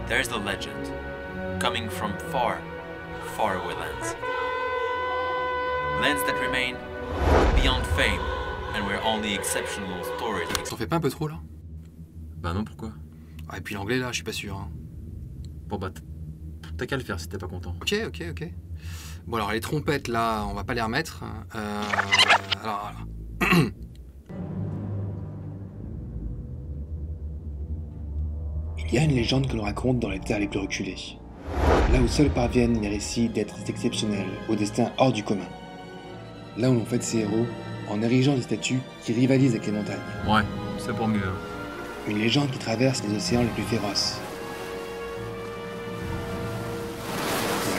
There's the legend, coming from far, far away lands. Lands that remain beyond fame, and where only exceptional stories. T'en fais pas un peu trop là? Bah non, pourquoi? Ah, et puis l'anglais là, je suis pas sûr. Hein. Bon bah, t'as qu'à le faire si t'es pas content. Ok. Bon alors les trompettes là, on va pas les remettre. Alors. Il y a une légende que l'on raconte dans les terres les plus reculées. Là où seuls parviennent les récits d'êtres exceptionnels, au destin hors du commun. Là où l'on fête ses héros en érigeant des statues qui rivalisent avec les montagnes. Ouais, c'est pour mieux. Hein. Une légende qui traverse les océans les plus féroces.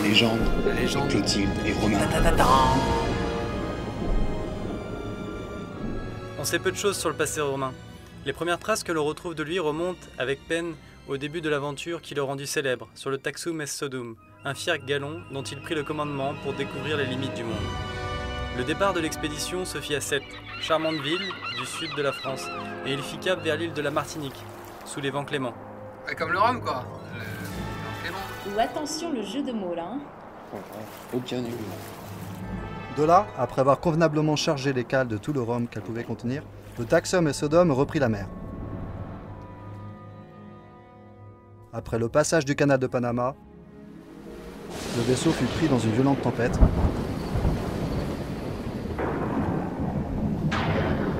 La légende de Clotilde et Romain. On sait peu de choses sur le passé romain. Les premières traces que l'on retrouve de lui remontent avec peine au début de l'aventure qui le rendit célèbre, sur le Taxum es Sodum, un fier galon dont il prit le commandement pour découvrir les limites du monde. Le départ de l'expédition se fit à Sète, charmante ville du sud de la France, et il fit cap vers l'île de la Martinique, sous les vents cléments. Ouais, comme le rhum quoi. Ou attention le jeu de mots là. Hein. Aucun nul. De là, après avoir convenablement chargé les cales de tout le rhum qu'elles pouvaient contenir, le Taxum et Sodome reprit la mer. Après le passage du canal de Panama, le vaisseau fut pris dans une violente tempête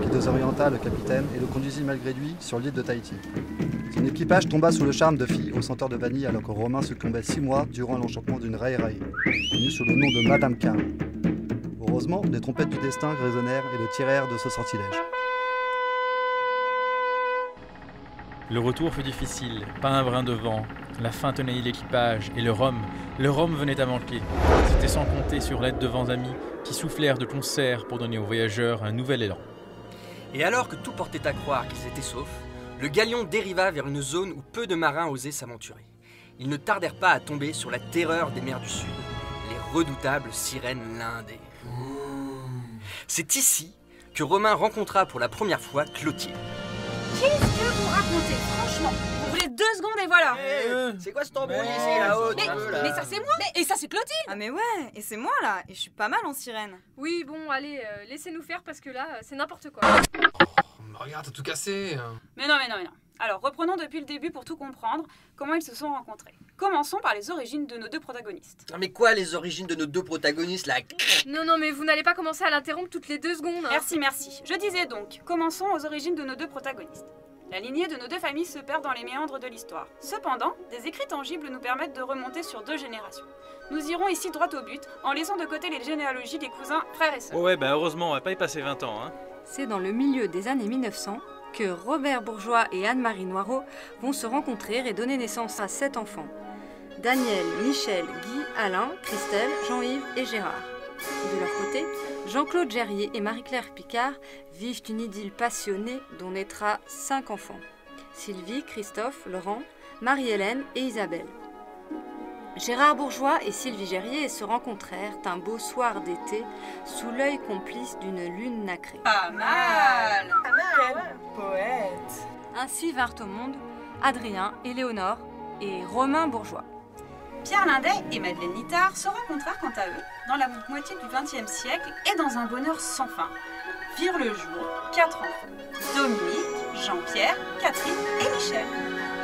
qui désorienta le capitaine et le conduisit malgré lui sur l'île de Tahiti. Son équipage tomba sous le charme de filles au senteur de vanille alors que Romain succombait 6 mois durant l'enchantement d'une Rai Rai, connue sous le nom de Madame K. Heureusement, les trompettes du destin résonnèrent et le tirèrent de ce sortilège. Le retour fut difficile, pas un brin de vent, la faim tenait l'équipage et le rhum venait à manquer. C'était sans compter sur l'aide de vents amis qui soufflèrent de concert pour donner aux voyageurs un nouvel élan. Et alors que tout portait à croire qu'ils étaient saufs, le galion dériva vers une zone où peu de marins osaient s'aventurer. Ils ne tardèrent pas à tomber sur la terreur des mers du Sud, les redoutables sirènes lindées. C'est ici que Romain rencontra pour la première fois Clotilde. Qu'est-ce que vous racontez, franchement? Vous voulez 2 secondes et voilà. C'est quoi ce tambouille ici, là-haut? Mais ça c'est moi. Et ça c'est Clotilde. Ah mais ouais, et c'est moi là, et je suis pas mal en sirène. Oui, bon, allez, laissez-nous faire parce que là, c'est n'importe quoi. Oh, regarde, t'as tout cassé. Mais non. Alors, reprenons depuis le début pour tout comprendre comment ils se sont rencontrés. Commençons par les origines de nos 2 protagonistes. Mais quoi, les origines de nos 2 protagonistes, là? Non, mais vous n'allez pas commencer à l'interrompre toutes les 2 secondes. Hein. Merci. Je disais donc, commençons aux origines de nos 2 protagonistes. La lignée de nos 2 familles se perd dans les méandres de l'histoire. Cependant, des écrits tangibles nous permettent de remonter sur 2 générations. Nous irons ici droit au but, en laissant de côté les généalogies des cousins, frères et sœurs. Ouais, bah heureusement, on va pas y passer 20 ans, hein. C'est dans le milieu des années 1900 que Robert Bourgeois et Anne-Marie Noireau vont se rencontrer et donner naissance à 7 enfants. Daniel, Michel, Guy, Alain, Christelle, Jean-Yves et Gérard. De leur côté, Jean-Claude Gerrier et Marie-Claire Picard vivent une idylle passionnée dont naîtra 5 enfants. Sylvie, Christophe, Laurent, Marie-Hélène et Isabelle. Gérard Bourgeois et Sylvie Gerrier se rencontrèrent un beau soir d'été sous l'œil complice d'une lune nacrée. Pas mal. Quel poète. Ainsi vinrent au monde Adrien, Éléonore et Romain Bourgeois. Pierre Lindet et Madeleine Littard se rencontrèrent quant à eux dans la moitié du XXe siècle et dans un bonheur sans fin. Virent le jour 4 enfants, Dominique, Jean-Pierre, Catherine et Michel.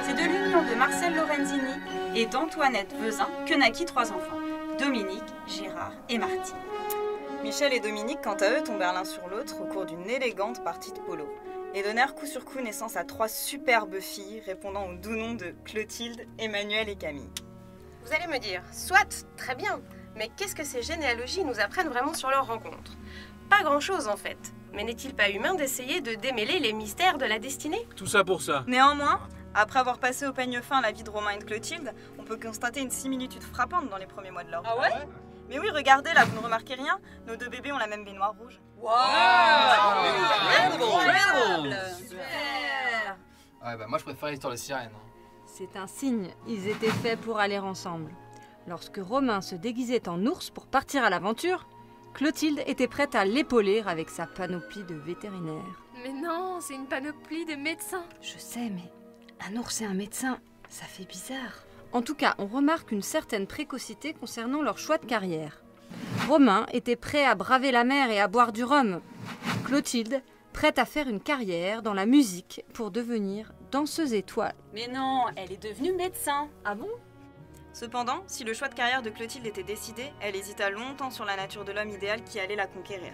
C'est de l'union de Marcel Lorenzini et d'Antoinette Vezin que naquit 3 enfants, Dominique, Gérard et Martine. Michel et Dominique, quant à eux, tombèrent l'un sur l'autre au cours d'une élégante partie de polo et donnèrent coup sur coup naissance à 3 superbes filles répondant au doux nom de Clotilde, Emmanuel et Camille. Vous allez me dire, soit, très bien, mais qu'est-ce que ces généalogies nous apprennent vraiment sur leur rencontre? Pas grand-chose en fait, mais n'est-il pas humain d'essayer de démêler les mystères de la destinée? Tout ça pour ça. Néanmoins, après avoir passé au peigne fin la vie de Romain et de Clotilde, on peut constater une similitude frappante dans les premiers mois de leur vie. Ah ouais? Mais oui, regardez là, vous ne remarquez rien? Nos 2 bébés ont la même baignoire rouge. Wow! Incroyable! Super! Ouais, bah moi je préfère l'histoire de sirène. C'est un signe, ils étaient faits pour aller ensemble. Lorsque Romain se déguisait en ours pour partir à l'aventure, Clotilde était prête à l'épauler avec sa panoplie de vétérinaire. Mais non, c'est une panoplie de médecins. Je sais, mais un ours et un médecin, ça fait bizarre. En tout cas, on remarque une certaine précocité concernant leur choix de carrière. Romain était prêt à braver la mer et à boire du rhum. Clotilde, prête à faire une carrière dans la musique pour devenir danseuse étoile. Mais non, elle est devenue médecin. Ah bon? Cependant, si le choix de carrière de Clotilde était décidé, elle hésita longtemps sur la nature de l'homme idéal qui allait la conquérir.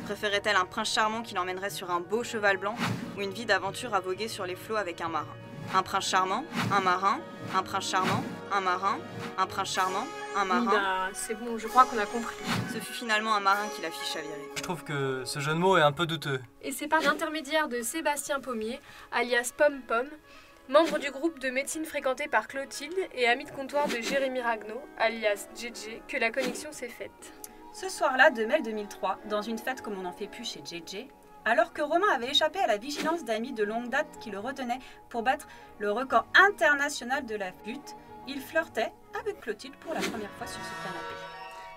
Préférait-elle un prince charmant qui l'emmènerait sur un beau cheval blanc ou une vie d'aventure à voguer sur les flots avec un marin? Un prince charmant, un marin, un prince charmant, un marin, un prince charmant, un marin. Bah, c'est bon, je crois qu'on a compris. Ce fut finalement un marin qui la fit chavirer. Je trouve que ce jeu de mots est un peu douteux. Et c'est par l'intermédiaire de Sébastien Pommier, alias Pom Pom, membre du groupe de médecine fréquenté par Clotilde et ami de comptoir de Jérémy Ragnaud, alias JJ, que la connexion s'est faite. Ce soir-là de mai 2003, dans une fête comme on n'en fait plus chez JJ, alors que Romain avait échappé à la vigilance d'amis de longue date qui le retenaient pour battre le record international de la flûte, il flirtait avec Clotilde pour la première fois sur ce canapé.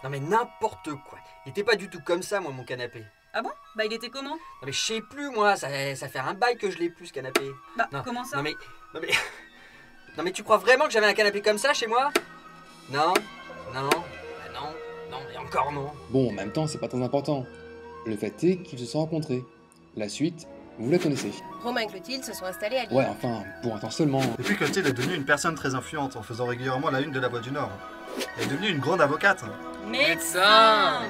Non mais n'importe quoi. Il était pas du tout comme ça, moi, mon canapé. Ah bon? Bah il était comment? Non mais je sais plus, moi, ça fait un bail que je l'ai plus, ce canapé. Bah non, comment ça? Non mais tu crois vraiment que j'avais un canapé comme ça chez moi? Non, non, bah non, et encore non. Bon, en même temps, c'est pas très important. Le fait est qu'ils se sont rencontrés. La suite, vous la connaissez. Romain et Clotilde se sont installés à Lille. Ouais, enfin, pour un temps seulement. Depuis, Clotilde est devenue une personne très influente en faisant régulièrement la une de la Voix du Nord. Elle est devenue une grande avocate. Médecin!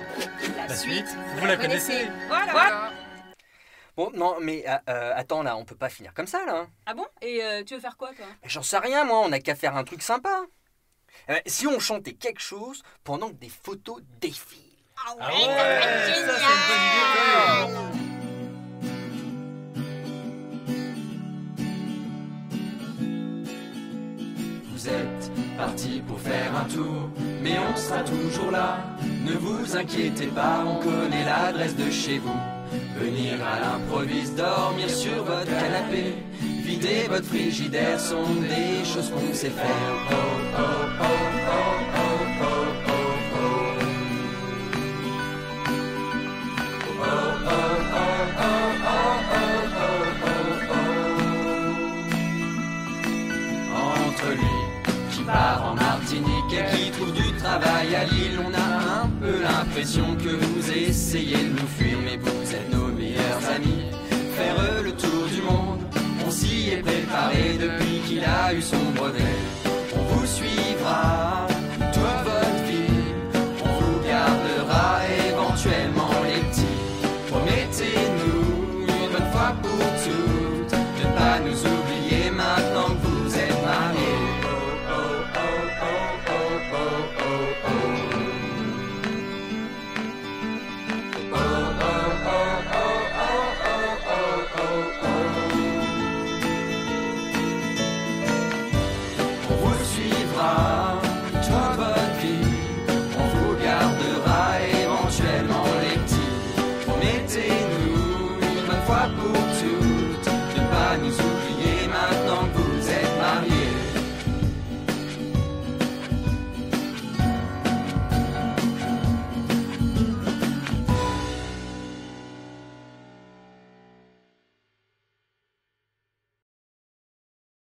La suite, vous la connaissez. Voilà. Bon, non, mais attends, là, on peut pas finir comme ça, là. Hein. Ah bon? Et tu veux faire quoi, toi? J'en sais rien, moi, on a qu'à faire un truc sympa. Si on chantait quelque chose pendant que des photos défilent. Ah ouais, ça c'est une bonne idée. Vous êtes parti pour faire un tour, mais on sera toujours là. Ne vous inquiétez pas, on connaît l'adresse de chez vous. Venir à l'improviste, dormir sur votre canapé, vider votre frigidaire sont des choses qu'on sait faire. Oh, oh, oh, oh, oh, oh, oh, oh. Entre lui qui part en Martinique et qui trouve du travail à Lille, on a un peu l'impression que vous essayez de nous fuir, mais vous êtes nos meilleurs amis. Faire le tour du monde, on s'y est préparé depuis qu'il a eu son brevet. On vous suivra.